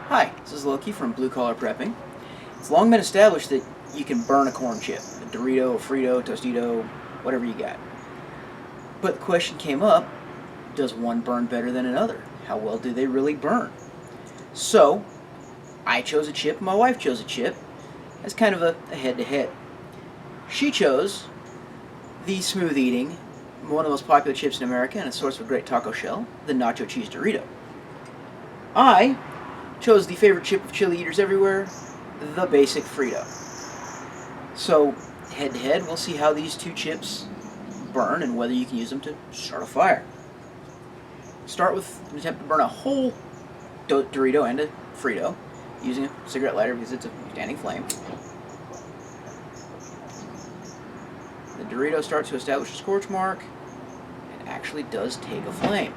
Hi, this is Loki from Blue Collar Prepping. It's long been established that you can burn a corn chip, a Dorito, a Frito, Tostito, whatever you got. But the question came up, does one burn better than another? How well do they really burn? So, I chose a chip, my wife chose a chip, as kind of a head-to-head. She chose the smooth eating, one of the most popular chips in America and a source of a great taco shell, the Nacho Cheese Dorito. I chose the favorite chip of chili eaters everywhere, the basic Frito. So, head to head, we'll see how these two chips burn and whether you can use them to start a fire. Start with an attempt to burn a whole Dorito and a Frito using a cigarette lighter because it's a standing flame. The Dorito starts to establish a scorch mark. It actually does take a flame.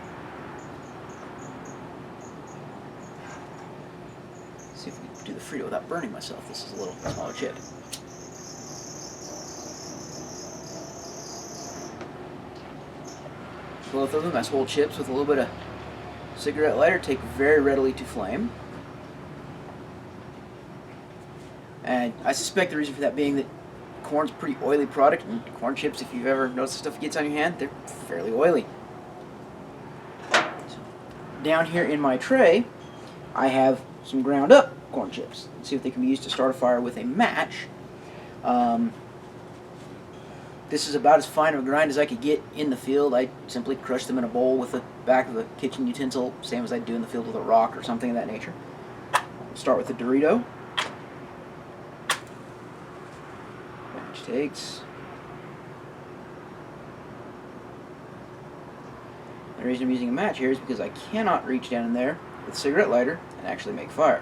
See if we can do the Frito without burning myself. This is a little smaller chip. Both of them, as whole chips with a little bit of cigarette lighter, take very readily to flame. And I suspect the reason for that being that corn's a pretty oily product, and corn chips, if you've ever noticed the stuff that gets on your hand, they're fairly oily. So, down here in my tray, I have some ground up corn chips. Let's see if they can be used to start a fire with a match. This is about as fine of a grind as I could get in the field. I simply crush them in a bowl with the back of a kitchen utensil, same as I'd do in the field with a rock or something of that nature. Start with the Dorito. Match takes. The reason I'm using a match here is because I cannot reach down in there with a cigarette lighter and actually make fire.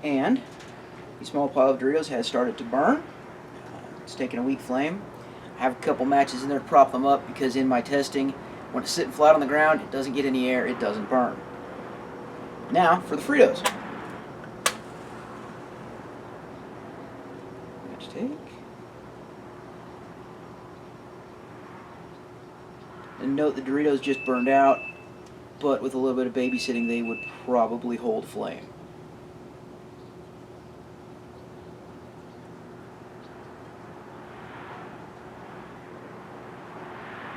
And the small pile of Doritos has started to burn. It's taken a weak flame. I have a couple matches in there to prop them up because in my testing, when it's sitting flat on the ground, it doesn't get any air, it doesn't burn. Now for the Fritos. Match take. And note the Doritos just burned out, but with a little bit of babysitting, they would probably hold flame.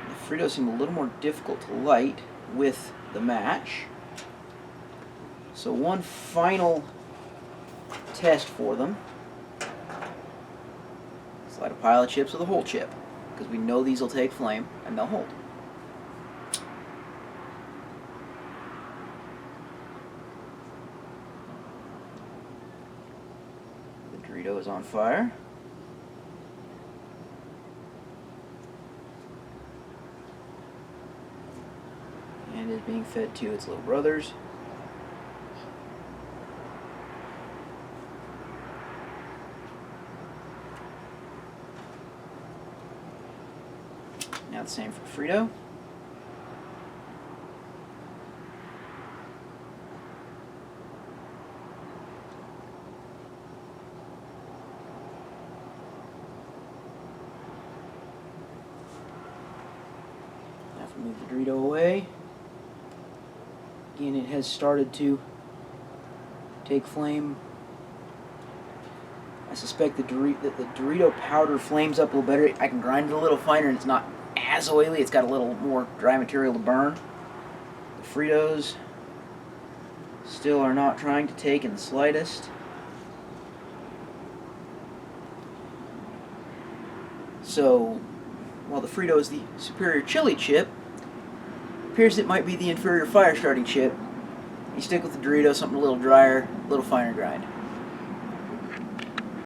The Fritos seem a little more difficult to light with the match. So one final test for them. Let's light a pile of chips with a whole chip, because we know these will take flame and they'll hold. The Dorito is on fire. And is being fed to its little brothers. Now the same for Frito. Now if we move the Dorito away, again it has started to take flame. I suspect that the Dorito powder flames up a little better. I can grind it a little finer and it's not as oily. It's got a little more dry material to burn. The Fritos still are not trying to take in the slightest. So, while the Frito is the superior chili chip, it appears it might be the inferior fire starting chip. You stick with the Dorito, something a little drier, a little finer grind.